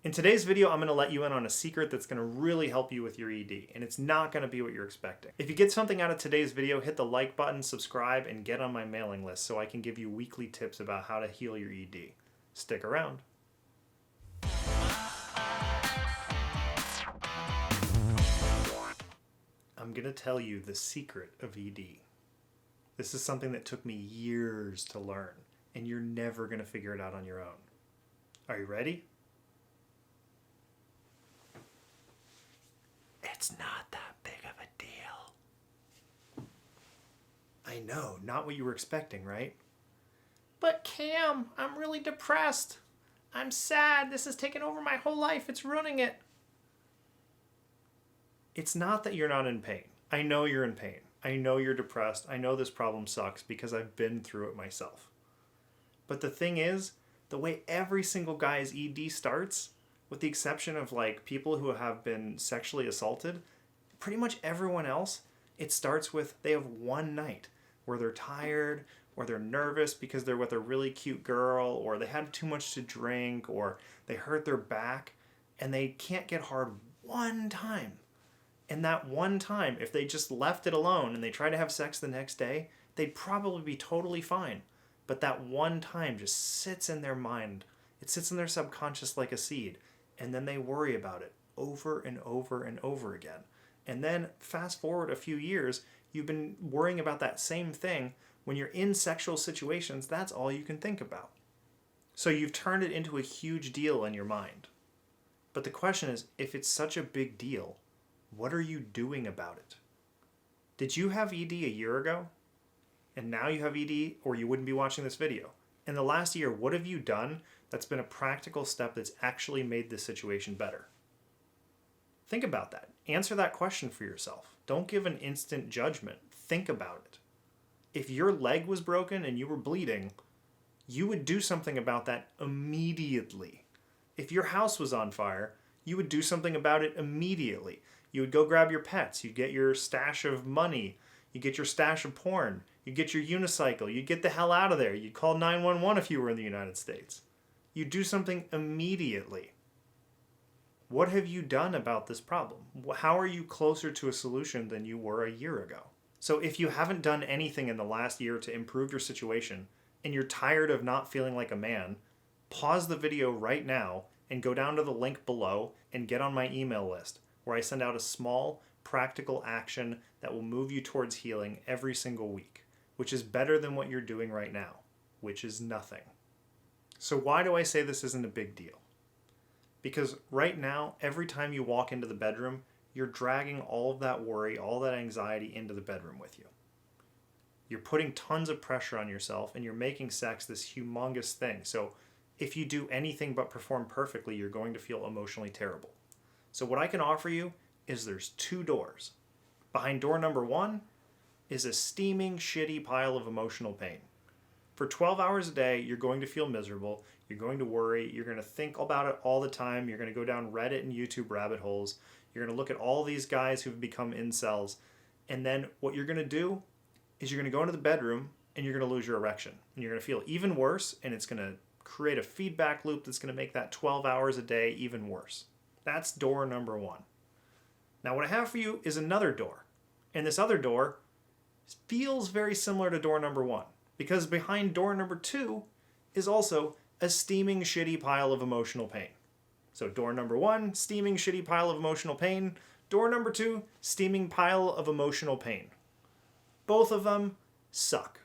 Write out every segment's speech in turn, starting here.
In today's video, I'm going to let you in on a secret that's going to really help you with your ED, and it's not going to be what you're expecting. If you get something out of today's video, hit the like button, subscribe, and get on my mailing list so I can give you weekly tips about how to heal your ED. Stick around. I'm going to tell you the secret of ED. This is something that took me years to learn, and you're never going to figure it out on your own. Are you ready? It's not that big of a deal. I know, not what you were expecting, right? But Cam, I'm really depressed. I'm sad. This has taken over my whole life. It's ruining it. It's not that you're not in pain. I know you're in pain. I know you're depressed. I know this problem sucks because I've been through it myself. But the thing is, the way every single guy's ED starts, with the exception of like people who have been sexually assaulted, pretty much everyone else, it starts with they have one night where they're tired or they're nervous because they're with a really cute girl or they had too much to drink or they hurt their back and they can't get hard one time. And that one time, if they just left it alone and they try to have sex the next day, they'd probably be totally fine. But that one time just sits in their mind. It sits in their subconscious like a seed. And then they worry about it over and over and over again. And then fast forward a few years, you've been worrying about that same thing. When you're in sexual situations, that's all you can think about. So you've turned it into a huge deal in your mind. But the question is, if it's such a big deal, what are you doing about it? Did you have ED a year ago? And now you have ED, or you wouldn't be watching this video. In the last year, what have you done that's been a practical step that's actually made this situation better? Think about that. Answer that question for yourself. Don't give an instant judgment. Think about it. If your leg was broken and you were bleeding, you would do something about that immediately. If your house was on fire, you would do something about it immediately. You would go grab your pets. You'd get your stash of money. You'd get your stash of porn. You'd get your unicycle. You'd get the hell out of there. You'd call 911 if you were in the United States. You'd do something immediately. What have you done about this problem? How are you closer to a solution than you were a year ago? So if you haven't done anything in the last year to improve your situation and you're tired of not feeling like a man, pause the video right now and go down to the link below and get on my email list where I send out a small, practical action that will move you towards healing every single week, which is better than what you're doing right now, which is nothing. So why do I say this isn't a big deal? Because right now, every time you walk into the bedroom, you're dragging all of that worry, all that anxiety into the bedroom with you. You're putting tons of pressure on yourself and you're making sex this humongous thing. So if you do anything but perform perfectly, you're going to feel emotionally terrible. So what I can offer you is there's two doors. Behind door number 1 is a steaming, shitty pile of emotional pain. For 12 hours a day, you're going to feel miserable. You're going to worry. You're going to think about it all the time. You're going to go down Reddit and YouTube rabbit holes. You're going to look at all these guys who've become incels. And then what you're going to do is you're going to go into the bedroom and you're going to lose your erection. And you're going to feel even worse. And it's going to create a feedback loop that's going to make that 12 hours a day even worse. That's door number 1. Now what I have for you is another door. And this other door feels very similar to door number 1. Because behind door number 2 is also a steaming, shitty pile of emotional pain. So door number 1, steaming, shitty pile of emotional pain. Door number 2, steaming pile of emotional pain. Both of them suck.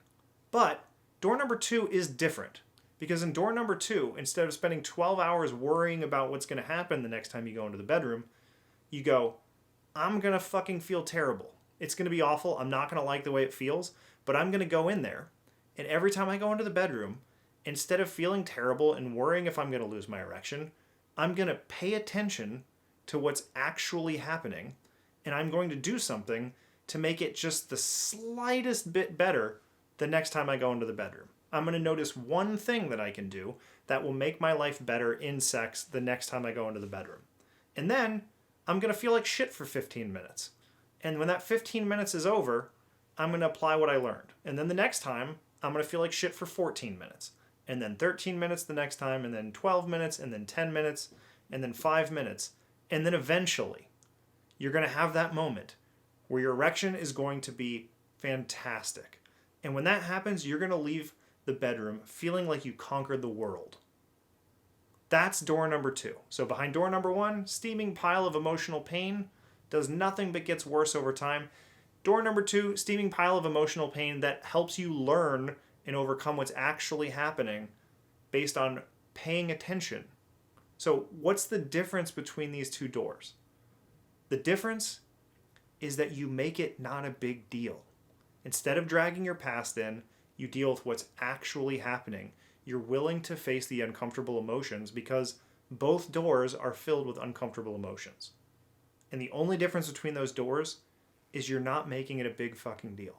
But door number 2 is different. Because in door number 2, instead of spending 12 hours worrying about what's going to happen the next time you go into the bedroom, you go, I'm going to fucking feel terrible. It's going to be awful. I'm not going to like the way it feels. But I'm going to go in there. And every time I go into the bedroom, instead of feeling terrible and worrying if I'm going to lose my erection, I'm going to pay attention to what's actually happening. And I'm going to do something to make it just the slightest bit better the next time I go into the bedroom. I'm going to notice one thing that I can do that will make my life better in sex the next time I go into the bedroom. And then I'm going to feel like shit for 15 minutes. And when that 15 minutes is over, I'm going to apply what I learned. And then the next time, I'm going to feel like shit for 14 minutes. And then 13 minutes the next time, and then 12 minutes, and then 10 minutes. and then 5 minutes, and then eventually you're going to have that moment where your erection is going to be fantastic. And when that happens, you're going to leave the bedroom feeling like you conquered the world. That's door number 2. So behind door number 1, steaming pile of emotional pain, does nothing but gets worse over time. Door number 2, steaming pile of emotional pain that helps you learn and overcome what's actually happening based on paying attention. So what's the difference between these two doors? The difference is that you make it not a big deal. Instead of dragging your past in, you deal with what's actually happening. You're willing to face the uncomfortable emotions because both doors are filled with uncomfortable emotions. And the only difference between those doors is you're not making it a big fucking deal.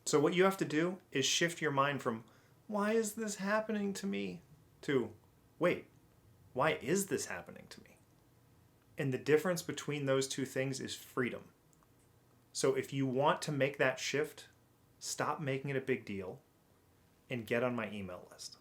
So what you have to do is shift your mind from, why is this happening to me? To, wait, why is this happening to me? And the difference between those two things is freedom. So if you want to make that shift, stop making it a big deal and get on my email list.